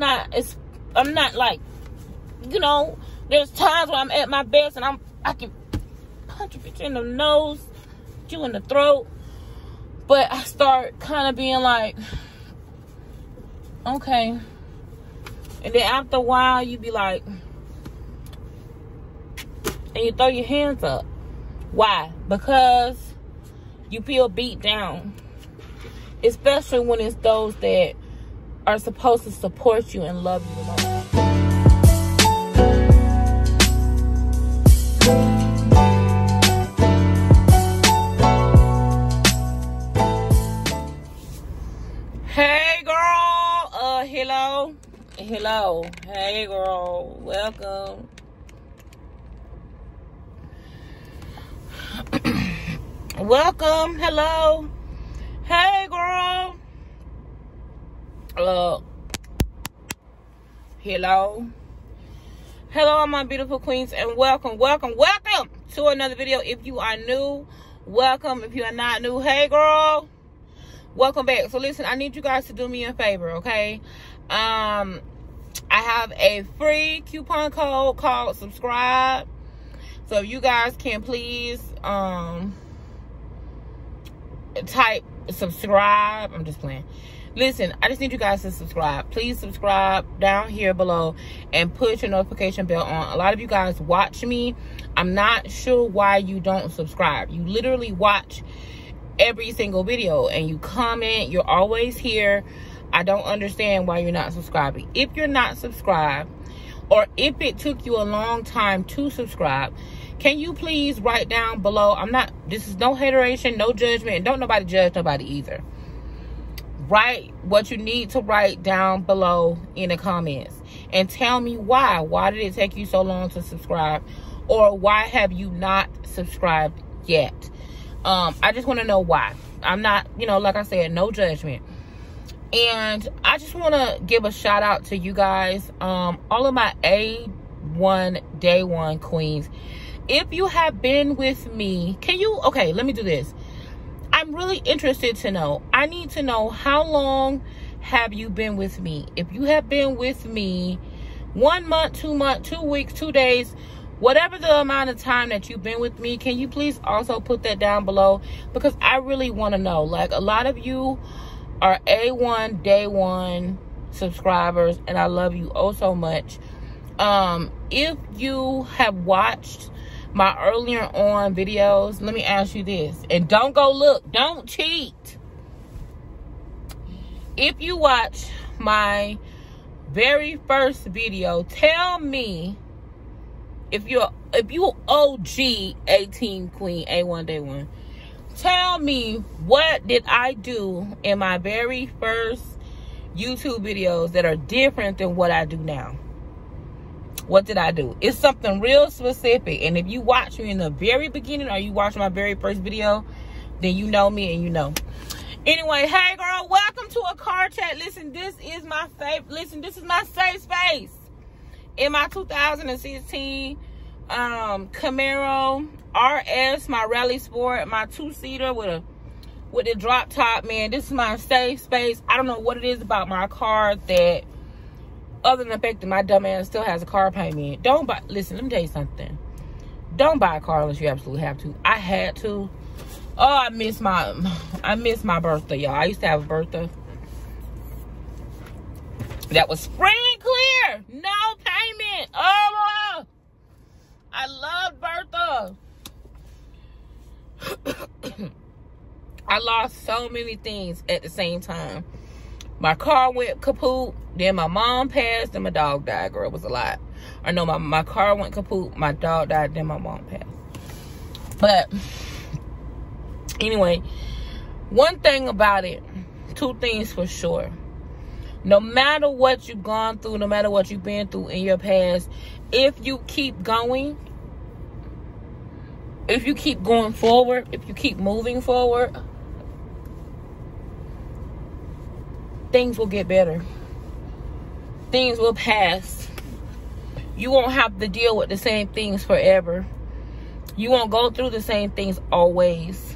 I'm not like, you know, there's times when I'm at my best and I can punch a bitch in the nose, you in the throat. But I start kind of being like, okay. And then after a while, you be like, and you throw your hands up. Why? Because you feel beat down. Especially when it's those that are supposed to support you and love you the most. Hey girl, hello, hey girl, welcome. Welcome, hello, hey girl, hello my beautiful queens, and welcome to another video. If you are new, welcome. If you are not new, hey girl, welcome back. So listen, I need you guys to do me a favor, okay? I have a free coupon code called subscribe. So if you guys can please type subscribe. I'm just playing. Listen, I just need you guys to subscribe. Please subscribe down here below and put your notification bell on. A lot of you guys watch me. I'm not sure why you don't subscribe. You literally watch every single video and you comment. You're always here. I don't understand why you're not subscribing. If you're not subscribed, or if it took you a long time to subscribe, can you please write down below? This is no hateration, no judgment, and don't nobody judge nobody either. Write what you need to write down below in the comments and tell me why. Why did it take you so long to subscribe? Or why have you not subscribed yet? I just want to know why. I'm not, you know, like I said, no judgment. And I just want to give a shout out to you guys, all of my A1 Day 1 queens. If you have been with me, okay, let me do this. I'm really interested to know. I need to know, how long have you been with me? If you have been with me 1 month, 2 months, 2 weeks, 2 days, whatever the amount of time that you've been with me, can you please also put that down below? Because I really want to know. Like, a lot of you are A1 Day 1 subscribers, and I love you oh so much. If you have watched my earlier on videos, let me ask you this, and don't go look, don't cheat. If you watch my very first video, tell me, if you OG 18 queen, A1 Day 1, tell me, what did I do in my very first YouTube videos that are different than what I do now? What did I do? It's something real specific. And if you watch me in the very beginning, or you watch my very first video, then you know me and you know. Anyway, hey girl, welcome to a car chat. Listen, this is my favorite. Listen, this is my safe space. In my 2016 Camaro RS, my Rally Sport, my 2-seater with the drop top, man. This is my safe space. I don't know what it is about my car that, other than the fact that my dumb ass still has a car payment. Don't buy, listen, let me tell you something. Don't buy a car unless you absolutely have to. I had to. Oh, I miss my birthday, y'all. I used to have a birthday that was free and clear, no payment. Oh, I love Bertha. I lost so many things at the same time. My car went kaput, then my mom passed, and my dog died. Girl, it was a lot. Or no, my car went kaput, my dog died, then my mom passed. But anyway, one thing about it, 2 things for sure. No matter what you've gone through, no matter what you've been through in your past, if you keep going, if you keep going forward, if you keep moving forward, things will get better. Things will pass. You won't have to deal with the same things forever. You won't go through the same things always.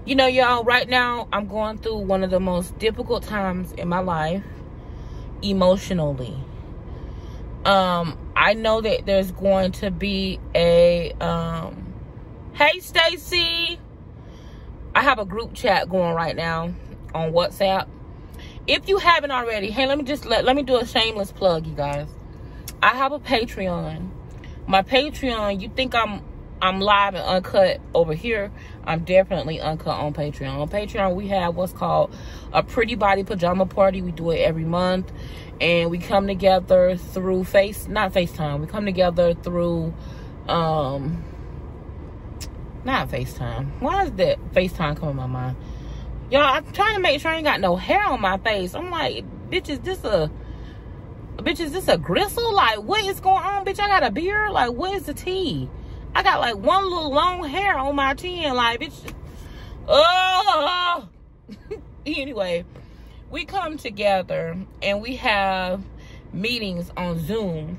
You know, y'all, right now, I'm going through one of the most difficult times in my life. emotionally. I know that there's going to be a hey Stacy, I have a group chat going right now on WhatsApp. If you haven't already, hey, let me do a shameless plug, you guys. I have a Patreon. My Patreon, you think I'm live and uncut over here, I'm definitely uncut on Patreon. On Patreon, we have what's called a Pretty Body Pajama Party. We do it every month, and we come together through not FaceTime. We come together through not FaceTime. Why is that FaceTime come in my mind? Y'all, I'm trying to make sure I ain't got no hair on my face. I'm like, bitch, is this a gristle? Like, what is going on, bitch? I got a beard. Like, what is the tea? I got like one little long hair on my chin. Like, bitch. Oh. Anyway, we come together and we have meetings on Zoom,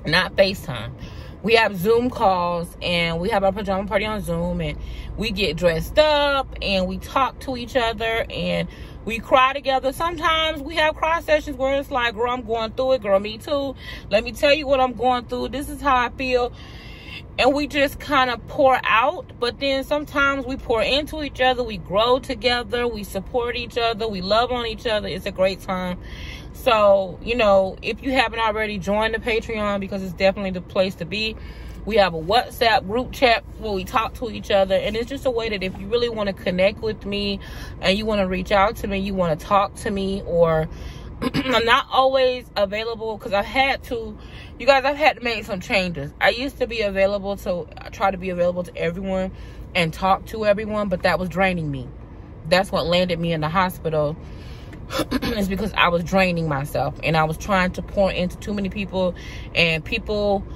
not FaceTime. We have Zoom calls, and we have our pajama party on Zoom, and we get dressed up and we talk to each other and we cry together. Sometimes we have cry sessions where it's like, girl, I'm going through it. Girl, me too. Let me tell you what I'm going through. This is how I feel. And we just kind of pour out. But then sometimes we pour into each other. We grow together. We support each other. We love on each other. It's a great time. So, you know, if you haven't already joined the Patreon, because it's definitely the place to be, we have a WhatsApp group chat where we talk to each other. And it's just a way that if you really want to connect with me and you want to reach out to me, you want to talk to me, or I'm not always available because I've had to make some changes. I used to be available to try to be available to everyone and talk to everyone, but that was draining me. That's what landed me in the hospital. It's because I was draining myself and I was trying to pour into too many people. And people,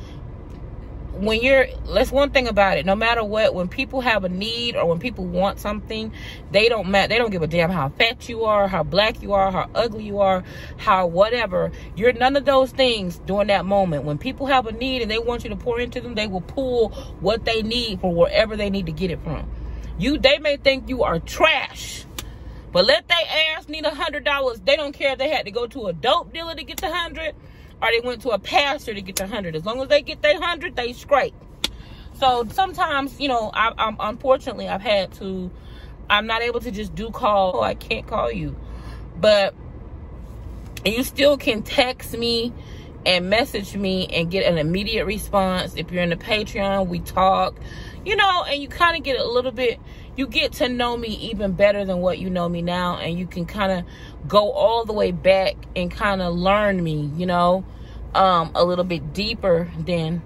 that's one thing about it, no matter what, when people have a need or when people want something, they don't give a damn how fat you are, how black you are, how ugly you are, how whatever. You're none of those things during that moment. When people have a need and they want you to pour into them, they will pull what they need from wherever they need to get it from. They may think you are trash, but let they ass need $100. They don't care if they had to go to a dope dealer to get the 100 or they went to a pastor to get the 100. As long as they get their 100, they straight. So sometimes, you know, I'm unfortunately, I'm not able to just do call. Oh, I can't call you. But you still can text me and message me and get an immediate response. If you're in the Patreon, we talk, you know, and you kind of get a little bit, you get to know me even better than what you know me now, and you can kind of go all the way back and kind of learn me, you know, a little bit deeper than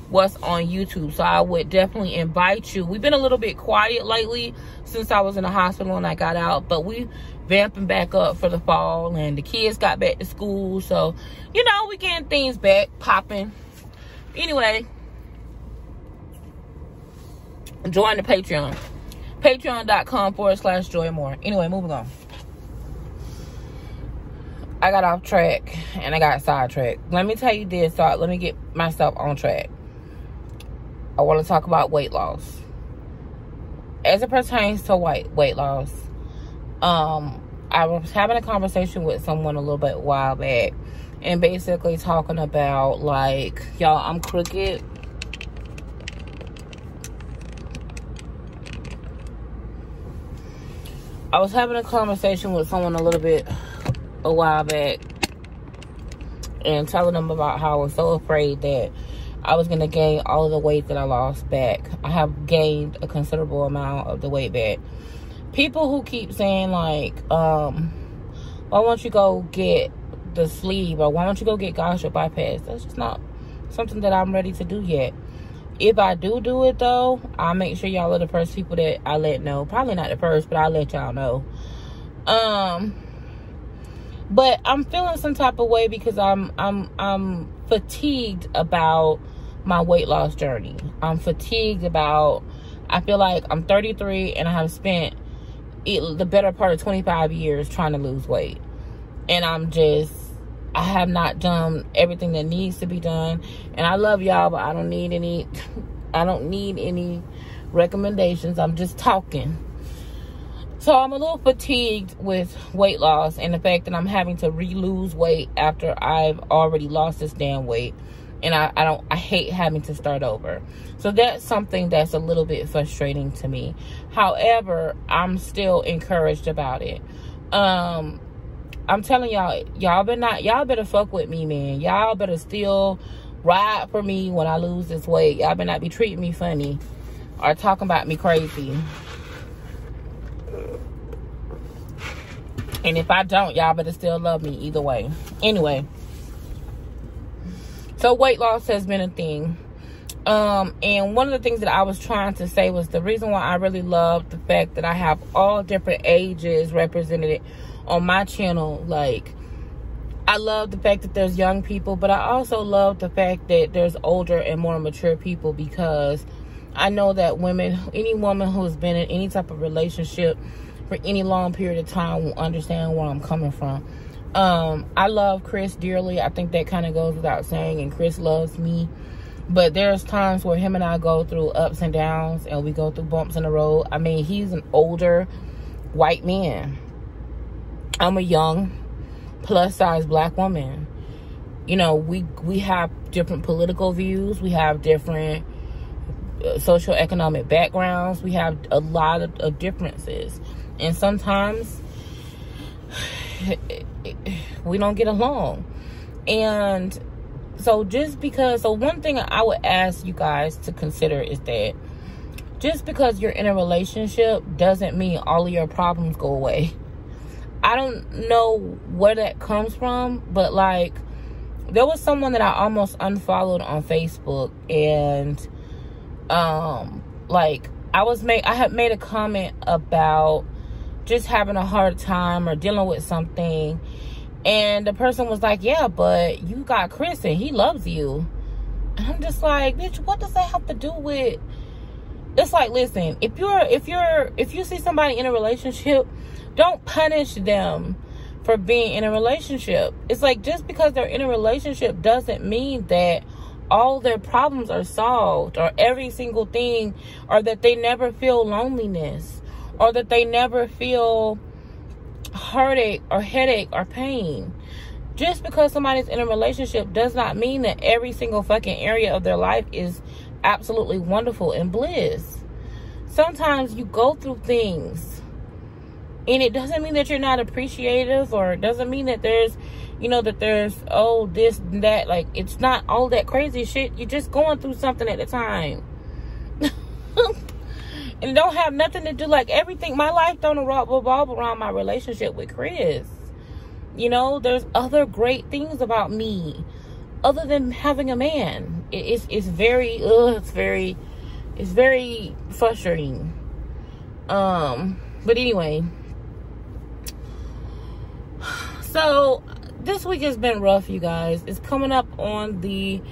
what's on YouTube. So I would definitely invite you. We've been a little bit quiet lately since I was in the hospital and I got out, but we vamping back up for the fall, and the kids got back to school, so you know, we getting things back popping. Anyway, join the Patreon, patreon.com/joymore. Anyway, moving on. I got off track and I got sidetracked. Let me tell you this, so let me get myself on track. I want to talk about weight loss as it pertains to weight loss. I was having a conversation with someone a little bit while back, and basically talking about, like, y'all, I'm crooked. I was having a conversation with someone a while back, and telling them about how I was so afraid that I was going to gain all of the weight that I lost back. I have gained a considerable amount of the weight back. People who keep saying, like, why don't you go get the sleeve, or why don't you go get gastric bypass? That's just not something that I'm ready to do yet. If I do it, though, I'll make sure y'all are the first people that I let know. Probably not the first, but I'll let y'all know. But I'm feeling some type of way because I'm fatigued about my weight loss journey. I'm fatigued about, I feel like I'm 33 and I have spent the better part of 25 years trying to lose weight. And I have not done everything that needs to be done. And I love y'all, but I don't need any recommendations. I'm just talking. So I'm a little fatigued with weight loss and the fact that I'm having to re-lose weight after I've already lost this damn weight. And I hate having to start over. So that's something that's a little bit frustrating to me. However, I'm still encouraged about it. I'm telling y'all better fuck with me, man. Y'all better still ride for me when I lose this weight. Y'all better not be treating me funny or talking about me crazy. And if I don't, y'all better still love me either way. Anyway. So weight loss has been a thing. And one of the things that I was trying to say was the reason why I really love the fact that I have all different ages represented on my channel. Like, I love the fact that there's young people, but I also love the fact that there's older and more mature people, because I know that any woman who's been in any type of relationship for any long period of time will understand where I'm coming from. I love Chris dearly. I think that kind of goes without saying, and Chris loves me. But there's times where him and I go through ups and downs, and we go through bumps in the road. I mean, he's an older white man. I'm a young, plus-size black woman. You know, we have different political views. We have different socioeconomic backgrounds. We have a lot of differences. And sometimes we don't get along. And so one thing I would ask you guys to consider is that just because you're in a relationship doesn't mean all of your problems go away. I don't know where that comes from, but like, there was someone that I almost unfollowed on Facebook, and like, I had made a comment about just having a hard time or dealing with something, and the person was like, yeah, but you got Chris and he loves you. And I'm just like, bitch, what does that have to do with? It's like, listen, if you see somebody in a relationship, don't punish them for being in a relationship. It's like, just because they're in a relationship doesn't mean that all their problems are solved, or every single thing, or that they never feel loneliness, or that they never feel heartache or headache or pain. Just because somebody's in a relationship does not mean that every single fucking area of their life is absolutely wonderful and bliss. Sometimes you go through things, and it doesn't mean that you're not appreciative, or it doesn't mean that there's, oh, this and that. Like, it's not all that crazy shit. You're just going through something at a time. And it don't have nothing to do, like, everything. My life don't revolve around my relationship with Chris. You know, there's other great things about me other than having a man. It's very frustrating. But anyway, so this week has been rough, you guys. It's coming up on the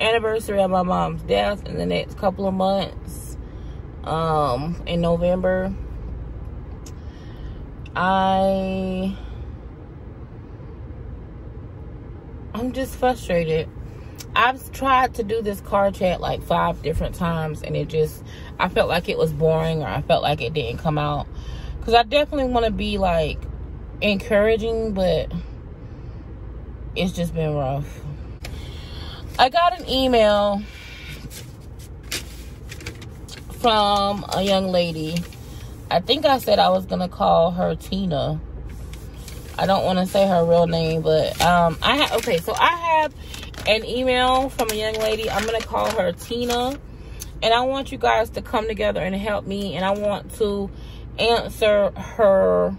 anniversary of my mom's death in the next couple of months. In November. I'm just frustrated. I've tried to do this car chat like 5 different times, and I felt like it was boring, or I felt like it didn't come out. Because I definitely want to be like encouraging, but it's just been rough. I got an email from a young lady. I think I said I was gonna call her Tina. I don't want to say her real name, but so I have an email from a young lady. I'm gonna call her Tina, and I want you guys to come together and help me, and I want to answer her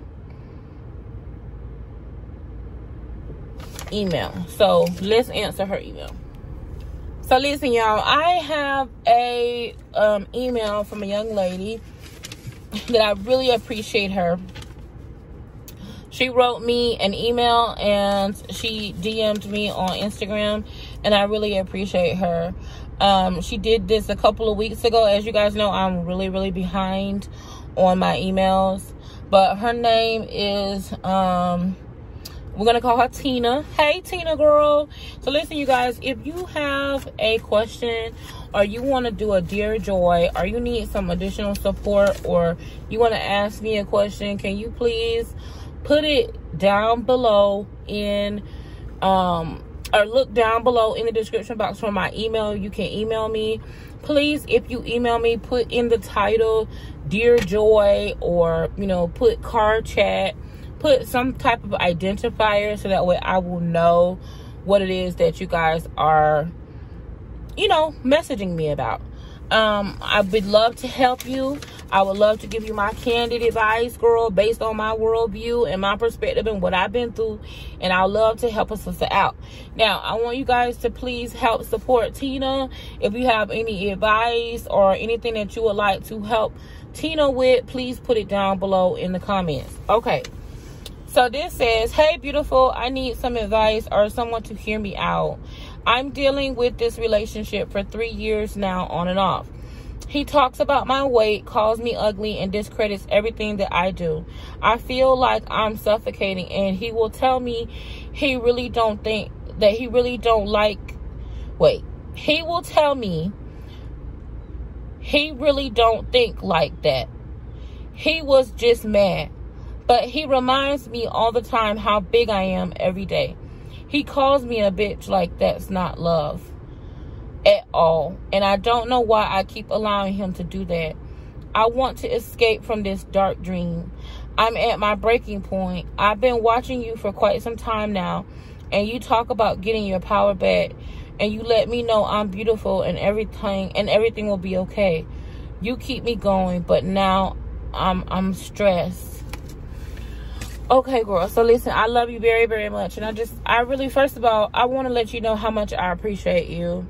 email. So let's answer her email. So listen, y'all, I have a email from a young lady that I really appreciate her. She wrote me an email, and she DM'd me on Instagram, and I really appreciate her. She did this a couple of weeks ago. As you guys know, I'm really, really behind on my emails. But her name is We're going to call her Tina. Hey, Tina girl. So listen, you guys, if you have a question or you want to do a Dear Joy or you need some additional support or you want to ask me a question, can you please put it down below in, or look down below in the description box for my email. You can email me. Please, if you email me, put in the title Dear Joy or, you know, put car chat. Put some type of identifier so that way I will know what it is that you guys are, you know, messaging me about. I would love to help you. I would love to give you my candid advice, girl, based on my worldview and my perspective and what I've been through. And I'd love to help a sister out. Now, I want you guys to please help support Tina. If you have any advice or anything that you would like to help Tina with, please put it down below in the comments. Okay. So this says, hey, beautiful, I need some advice or someone to hear me out. I'm dealing with this relationship for 3 years now, on and off. He talks about my weight, calls me ugly, and discredits everything that I do. I feel like I'm suffocating, and he will tell me he really don't think that he really don't like, he will tell me he really don't think like that. He was just mad. But he reminds me all the time how big I am every day. He calls me a bitch like that's not love at all. And I don't know why I keep allowing him to do that. I want to escape from this dark dream. I'm at my breaking point. I've been watching you for quite some time now. And you talk about getting your power back. And you let me know I'm beautiful and everything will be okay. You keep me going. But now I'm stressed. Okay, girl. So listen, I love you very, very much. And I really, first of all, I want to let you know how much I appreciate you.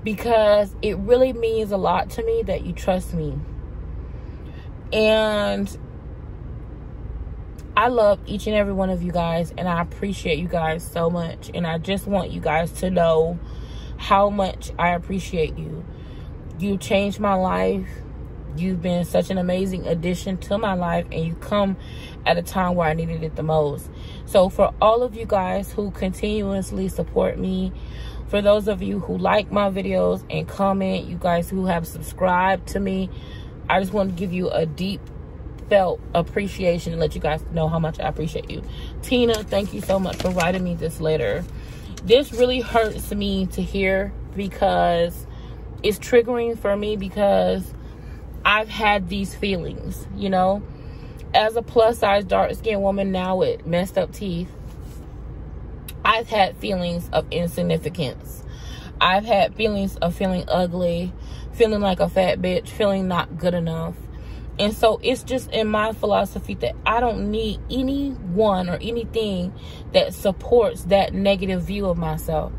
Because it really means a lot to me that you trust me. And I love each and every one of you guys. And I appreciate you guys so much. And I just want you guys to know how much I appreciate you. You changed my life. You've been such an amazing addition to my life, and you come at a time where I needed it the most. So for all of you guys who continuously support me, for those of you who like my videos and comment, you guys who have subscribed to me, I just want to give you a deep felt appreciation and let you guys know how much I appreciate you. Tina, thank you so much for writing me this letter. This really hurts me to hear because it's triggering for me because I've had these feelings, you know, as a plus size dark skinned woman now with messed up teeth. I've had feelings of insignificance. I've had feelings of feeling ugly, feeling like a fat bitch, feeling not good enough. And so it's just in my philosophy that I don't need anyone or anything that supports that negative view of myself.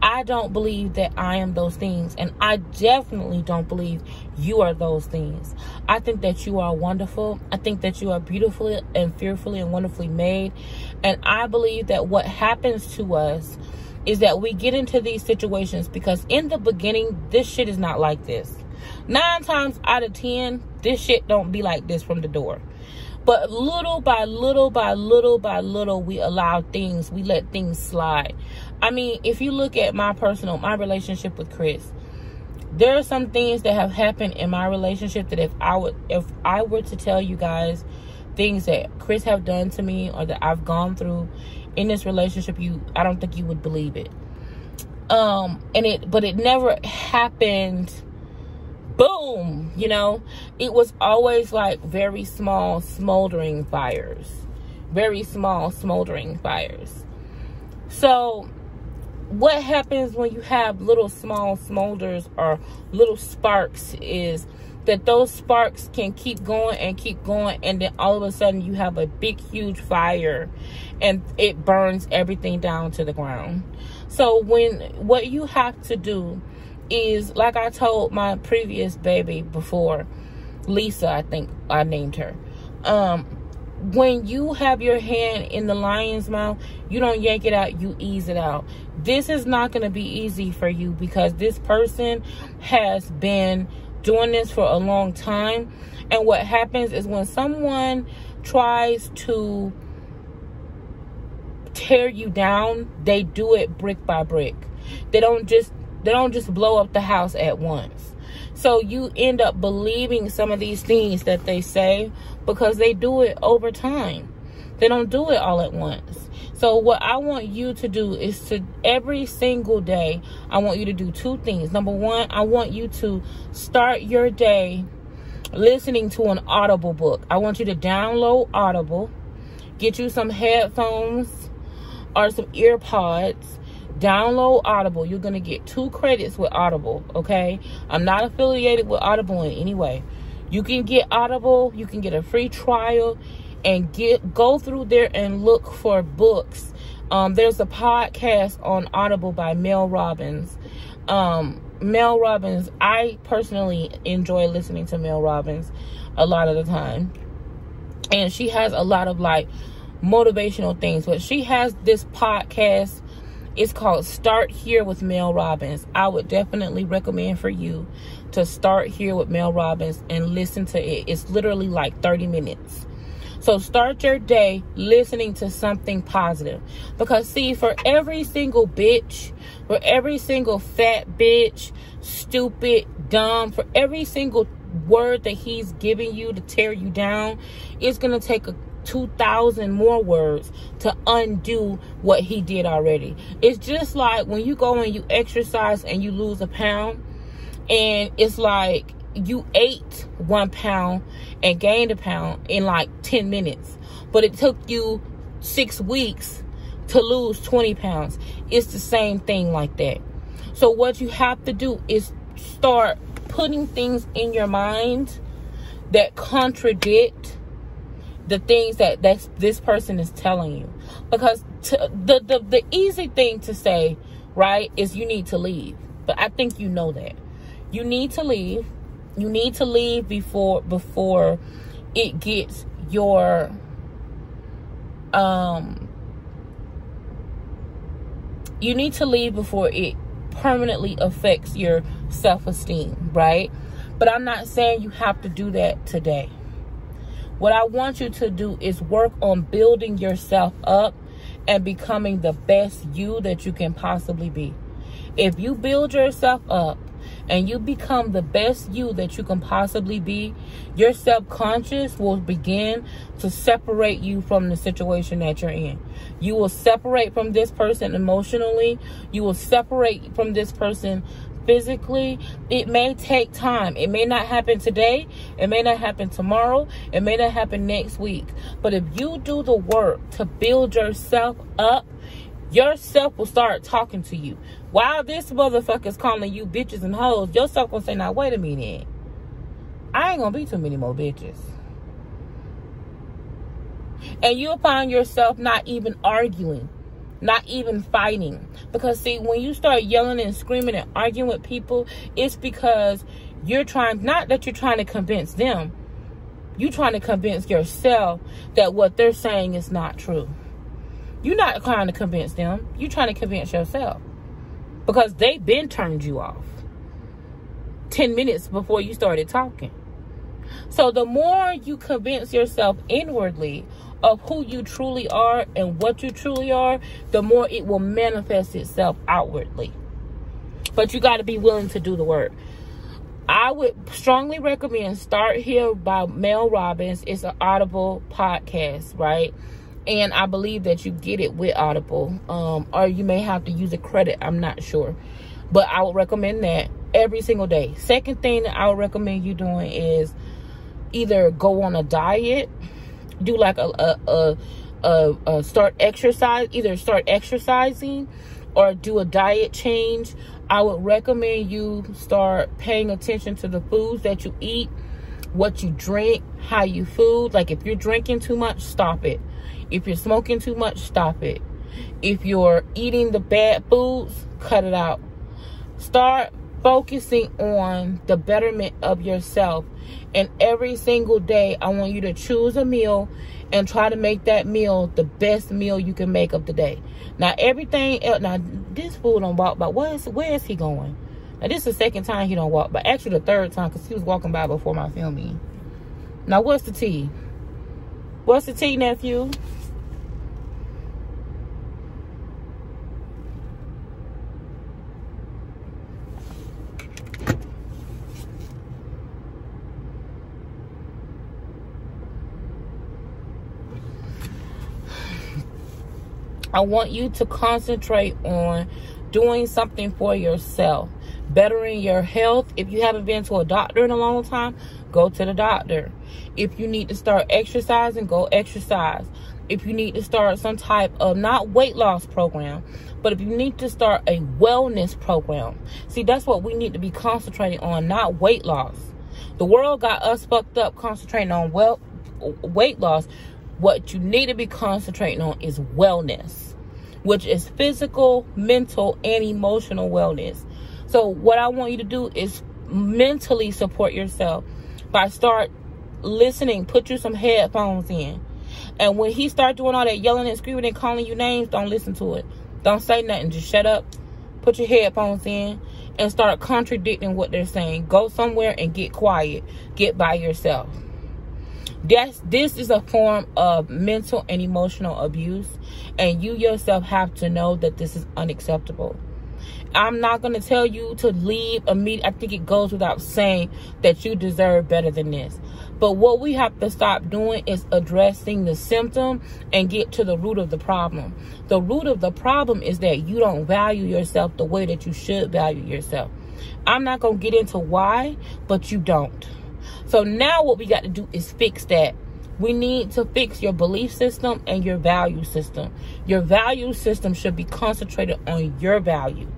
I don't believe that I am those things. And I definitely don't believe you are those things. I think that you are wonderful. I think that you are beautifully and fearfully and wonderfully made. And I believe that what happens to us is that we get into these situations because in the beginning, this shit is not like this. 9 times out of 10, this shit don't be like this from the door. But little by little by little by little, we let things slide. I mean, if you look at my relationship with Chris, there are some things that have happened in my relationship that if I were to tell you guys things that Chris have done to me or that I've gone through in this relationship, I don't think you would believe it. But it never happened boom, you know. It was always like very small smoldering fires. Very small smoldering fires. So what happens when you have little small smolders or little sparks is that those sparks can keep going, and then all of a sudden you have a big huge fire and it burns everything down to the ground. So what you have to do is, like I told my previous baby before, Lisa, I think I named her, when you have your hand in the lion's mouth, you don't yank it out, you ease it out. This is not going to be easy for you because this person has been doing this for a long time. And what happens is when someone tries to tear you down, they do it brick by brick. They don't just blow up the house at once. So you end up believing some of these things that they say because they do it over time. They don't do it all at once. So what I want you to do is to every single day, I want you to do two things. Number one, I want you to start your day listening to an Audible book. I want you to download Audible, get you some headphones or some ear pods, download Audible. You're going to get 2 credits with Audible, okay? I'm not affiliated with Audible in any way. You can get Audible, you can get a free trial, and go through there and look for books. There's a podcast on Audible by Mel Robbins. Mel Robbins, I personally enjoy listening to Mel Robbins a lot of the time. And she has a lot of like motivational things. But she has this podcast. It's called Start Here with Mel Robbins. I would definitely recommend for you to start here with Mel Robbins and listen to it. It's literally like 30 minutes. So start your day listening to something positive. Because see, for every single bitch, for every single fat bitch, stupid, dumb, for every single word that he's giving you to tear you down, it's going to take 2,000 more words to undo what he did already. It's just like when you go and you exercise and you lose a pound, and it's like you ate 1 pound and gained a pound in like 10 minutes, but it took you 6 weeks to lose 20 pounds. It's the same thing like that. So what you have to do is start putting things in your mind that contradict the things that this person is telling you. Because the easy thing to say, right, is you need to leave. But I think you know that. You need to leave. You need to leave before it gets your you need to leave before it permanently affects your self-esteem, right? But I'm not saying you have to do that today. What I want you to do is work on building yourself up and becoming the best you that you can possibly be. If you build yourself up and you become the best you that you can possibly be, your subconscious will begin to separate you from the situation that you're in. You will separate from this person emotionally. You will separate from this person physically. It may take time. It may not happen today. It may not happen tomorrow. It may not happen next week. But if you do the work to build yourself up, yourself will start talking to you. While this motherfucker's calling you bitches and hoes, yourself gonna say, now wait a minute, I ain't gonna be too many more bitches. And you'll find yourself not even arguing, not even fighting. Because see, when you start yelling and screaming and arguing with people, it's because you're trying, not that you're trying to convince them, you're trying to convince yourself that what they're saying is not true. You're not trying to convince them. You're trying to convince yourself. Because they've been turned you off 10 minutes before you started talking. So the more you convince yourself inwardly of who you truly are and what you truly are, the more it will manifest itself outwardly. But you got to be willing to do the work. I would strongly recommend Start Here by Mel Robbins. It's an Audible podcast, right? And I believe that you get it with Audible. Or you may have to use a credit. I'm not sure. But I would recommend that every single day. Second thing that I would recommend you doing is either go on a diet. Do like a start exercise. Either start exercising or do a diet change. I would recommend you start paying attention to the foods that you eat. What you drink. How you food. Like if you're drinking too much, stop it. If you're smoking too much, stop it. If you're eating the bad foods, cut it out. Start focusing on the betterment of yourself. And every single day, I want you to choose a meal and try to make that meal the best meal you can make of the day. Now, everything else, now this fool don't walk by. Where is he going? Now, this is the second time he don't walk by. Actually, the third time because he was walking by before my filming. Now, what's the tea? What's the tea, nephew? I want you to concentrate on doing something for yourself, bettering your health. If you haven't been to a doctor in a long time, go to the doctor. If you need to start exercising, go exercise. If you need to start some type of, not weight loss program, but if you need to start a wellness program. See, that's what we need to be concentrating on, not weight loss. The world got us fucked up concentrating on weight loss. What you need to be concentrating on is wellness, which is physical, mental, and emotional wellness. So what I want you to do is mentally support yourself by start listening. Put you some headphones in. And when he start doing all that yelling and screaming and calling you names, don't listen to it. Don't say nothing. Just shut up. Put your headphones in and start contradicting what they're saying. Go somewhere and get quiet. Get by yourself. This is a form of mental and emotional abuse, and you yourself have to know that this is unacceptable. I'm not going to tell you to leave immediately. I think it goes without saying that you deserve better than this. But what we have to stop doing is addressing the symptom and get to the root of the problem. The root of the problem is that you don't value yourself the way that you should value yourself. I'm not going to get into why, but you don't. So now what we got to do is fix that. We need to fix your belief system and your value system. Your value system should be concentrated on your value,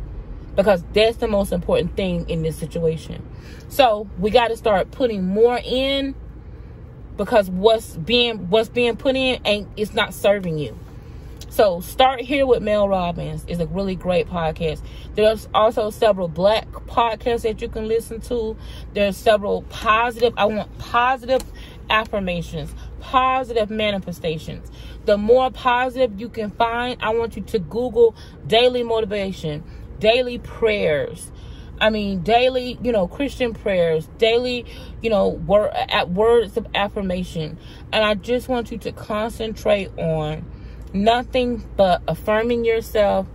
because that's the most important thing in this situation. So we got to start putting more in, because what's being put in it's not serving you. So Start Here with Mel Robbins is a really great podcast. There's also several black podcasts that you can listen to. There's several positive. I want positive affirmations, positive manifestations. The more positive you can find, I want you to Google daily motivation, daily prayers. Daily, Christian prayers, daily, words of affirmation. And I just want you to concentrate on nothing but affirming yourself,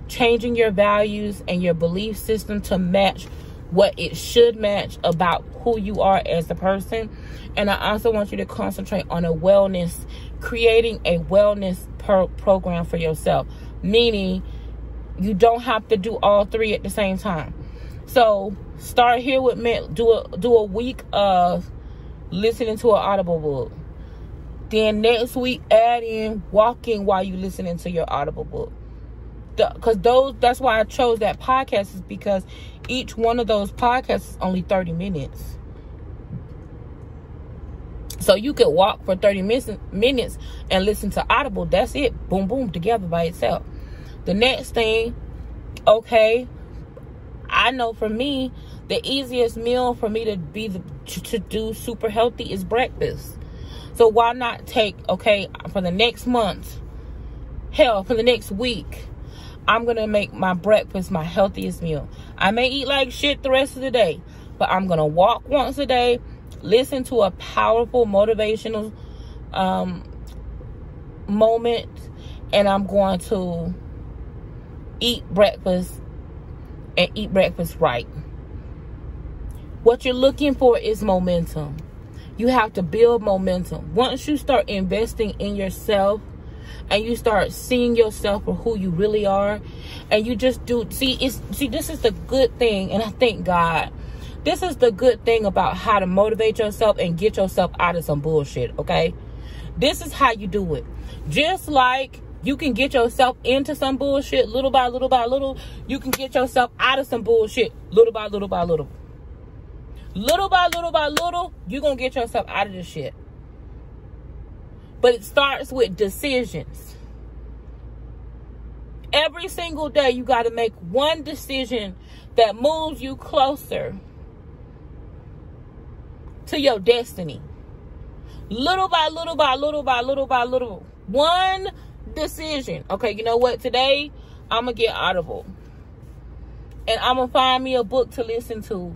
changing your values and your belief system to match what it should match about who you are as a person. And I also want you to concentrate on a wellness, creating a wellness program for yourself, meaning you don't have to do all three at the same time. So Start Here with me. Do a week of listening to an Audible book. Then next week, add in walking while you listening to your Audible book. Because that's why I chose that podcast, is because each one of those podcasts is only 30 minutes. So you could walk for 30 minutes and listen to Audible. That's it. Boom, boom, together by itself. The next thing, okay, I know for me, the easiest meal for me to do super healthy is breakfast. So why not take, for the next month, hell, for the next week, I'm going to make my breakfast my healthiest meal. I may eat like shit the rest of the day, but I'm going to walk once a day, listen to a powerful motivational moment, and I'm going to eat breakfast and eat breakfast right. What you're looking for is momentum. You have to build momentum. Once you start investing in yourself and you start seeing yourself for who you really are, and you just do, this is the good thing, and I thank God. This is the good thing about how to motivate yourself and get yourself out of some bullshit, okay? This is how you do it. Just like you can get yourself into some bullshit little by little by little, you can get yourself out of some bullshit little by little by little. Little by little by little, you're going to get yourself out of this shit. But it starts with decisions. Every single day, you got to make one decision that moves you closer to your destiny. Little by little by little by little by little. One decision. Okay, you know what? Today, I'm going to get Audible. And I'm going to find me a book to listen to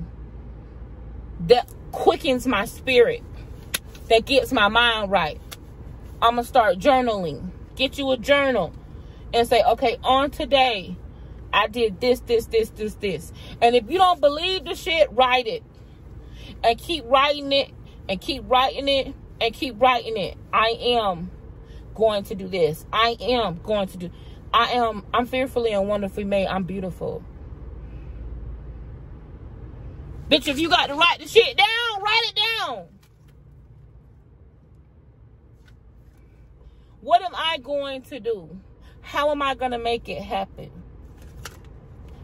that quickens my spirit, that gets my mind right. I'm going to start journaling. Get you a journal and say, okay, on today, I did this. And if you don't believe the shit, write it. And keep writing it, and keep writing it, and keep writing it. I am going to do this. I'm fearfully and wonderfully made. I'm beautiful. Bitch, if you got to write the shit down, write it down. What am I going to do? How am I going to make it happen?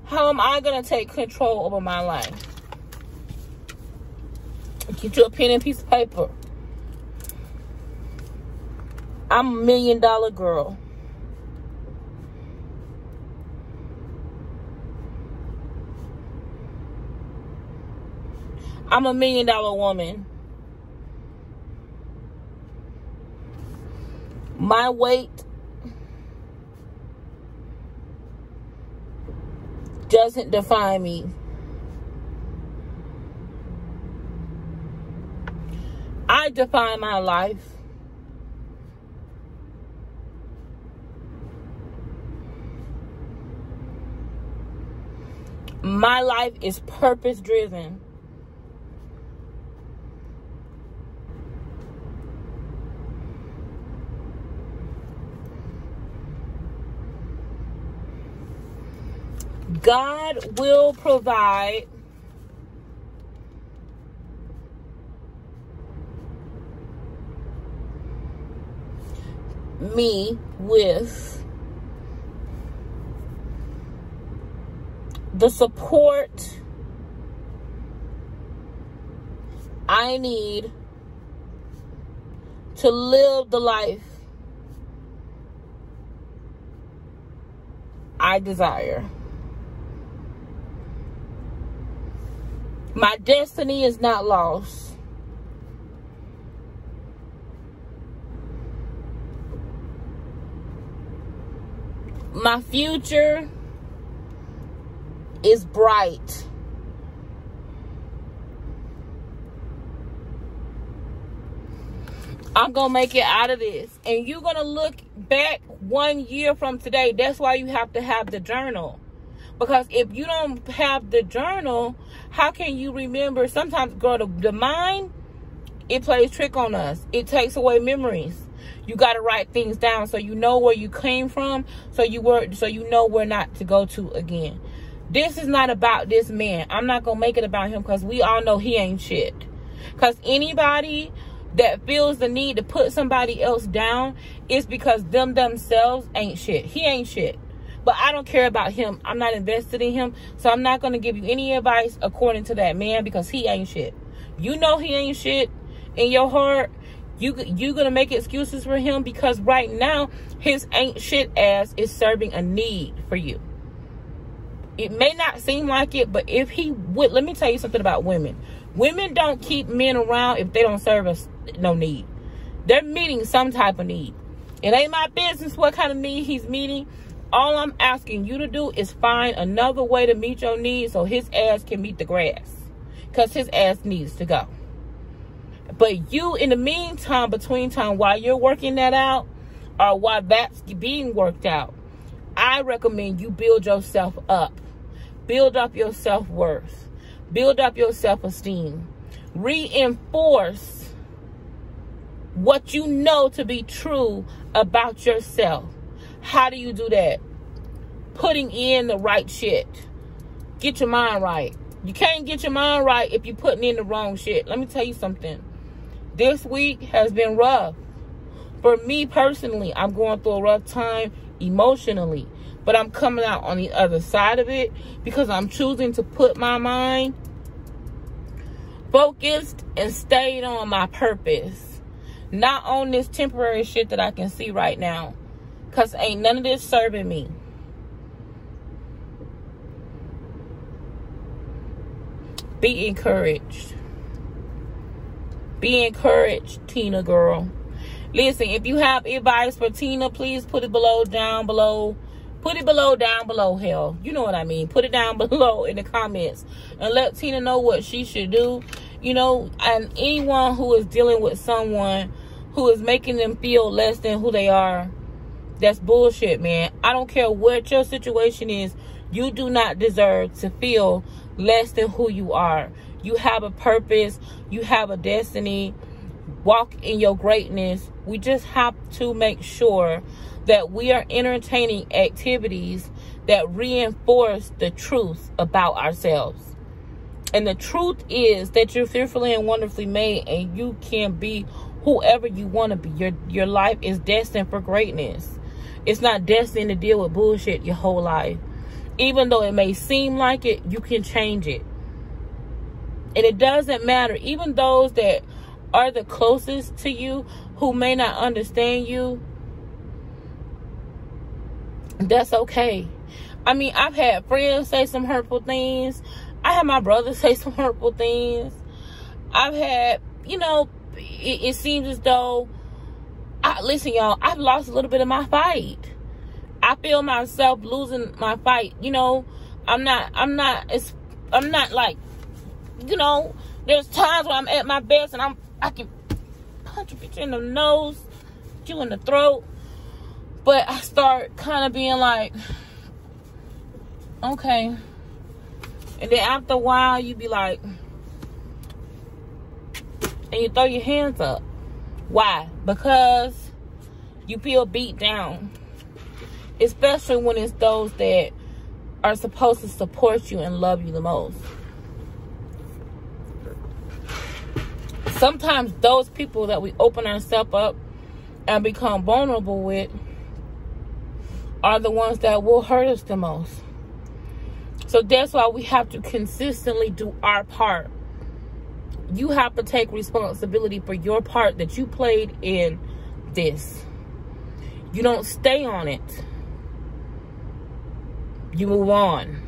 How am I going to take control over my life? Get you a pen and piece of paper. I'm a $1 million girl. I'm a $1 million woman. My weight doesn't define me. I define my life. My life is purpose driven. God will provide me with the support I need to live the life I desire. My destiny is not lost. My future is bright. I'm going to make it out of this. And you're going to look back 1 year from today. That's why you have to have the journal. Because if you don't have the journal, how can you remember? Sometimes, girl, the mind, it plays trick on us. It takes away memories. You got to write things down so you know where you came from, so you know where not to go to again. This is not about this man. I'm not going to make it about him because we all know he ain't shit. Because anybody that feels the need to put somebody else down is because themselves ain't shit. He ain't shit. But I don't care about him. I'm not invested in him. So I'm not going to give you any advice according to that man because he ain't shit. You know he ain't shit in your heart. You going to make excuses for him because right now his ain't shit ass is serving a need for you. It may not seem like it, but if he would, let me tell you something about women. Women don't keep men around if they don't serve us no need. They're meeting some type of need. It ain't my business what kind of need he's meeting. All I'm asking you to do is find another way to meet your needs so his ass can meet the grass. Because his ass needs to go. But you, in the meantime, between time, while you're working that out, or while that's being worked out, I recommend you build yourself up. Build up your self-worth. Build up your self-esteem. Reinforce what you know to be true about yourself. How do you do that? Putting in the right shit. Get your mind right. You can't get your mind right if you're putting in the wrong shit. Let me tell you something. This week has been rough. For me personally, I'm going through a rough time emotionally. But I'm coming out on the other side of it because I'm choosing to put my mind focused and stayed on my purpose. Not on this temporary shit that I can see right now. Because ain't none of this serving me. Be encouraged. Be encouraged, Tina girl. Listen, if you have advice for Tina, please put it down below. Put it down below, hell. You know what I mean. Put it down below in the comments. And let Tina know what she should do. You know, and anyone who is dealing with someone who is making them feel less than who they are, that's bullshit, man. I don't care what your situation is. You do not deserve to feel less than who you are. You have a purpose. You have a destiny. Walk in your greatness. We just have to make sure that we are entertaining activities that reinforce the truth about ourselves. And the truth is that you're fearfully and wonderfully made, and you can be whoever you want to be. Your life is destined for greatness. It's not destined to deal with bullshit your whole life. Even though it may seem like it, you can change it. And it doesn't matter. Even those that are the closest to you, who may not understand you, that's okay. I mean, I've had friends say some hurtful things. I had my brother say some hurtful things. I've had, you know, it seems as though, listen, y'all, I've lost a little bit of my fight. I feel myself losing my fight. You know, I'm not like, you know, there's times when I'm at my best and I can punch a bitch in the nose, you in the throat. But I start kind of being like, okay. And then after a while, you be like, and you throw your hands up. Why? Because you feel beat down. Especially when it's those that are supposed to support you and love you the most. Sometimes those people that we open ourselves up and become vulnerable with are the ones that will hurt us the most. So that's why we have to consistently do our part. You have to take responsibility for your part that you played in this. You don't stay on it. You move on.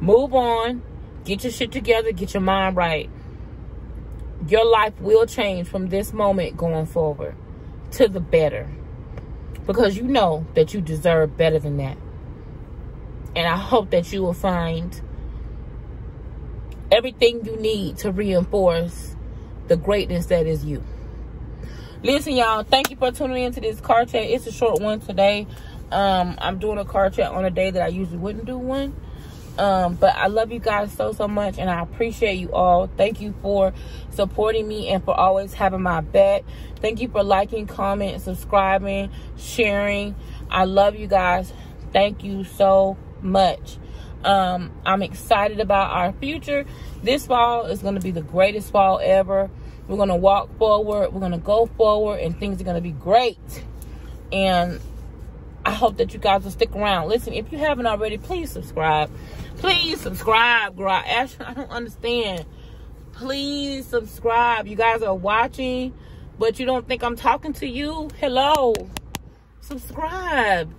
Move on. Get your shit together. Get your mind right. Your life will change from this moment going forward to the better. Because you know that you deserve better than that. And I hope that you will find everything you need to reinforce the greatness that is you. Listen, y'all, thank you for tuning into this car chat. It's a short one today. I'm doing a car chat on a day that I usually wouldn't do one. But I love you guys so much, and I appreciate you all. Thank you for supporting me and for always having my back. Thank you for liking, commenting, subscribing, sharing. I love you guys. Thank you so much. I'm excited about our future. This fall is going to be the greatest fall ever. We're going to walk forward. We're going to go forward, and things are going to be great. And I hope that you guys will stick around. Listen, if you haven't already, please subscribe. Please subscribe, girl. Actually, I don't understand. Please subscribe. You guys are watching, but you don't think I'm talking to you? Hello. Subscribe.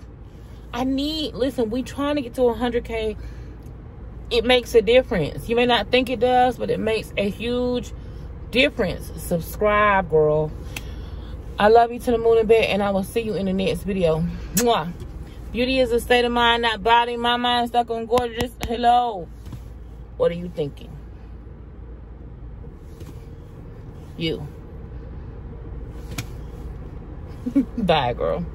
Listen, we trying to get to 100K. It makes a difference. You may not think it does, but it makes a huge difference. Subscribe, girl. I love you to the moon and back, and I will see you in the next video. Mwah. Beauty is a state of mind, not body. My mind stuck on gorgeous. Hello. What are you thinking? You. Bye, girl.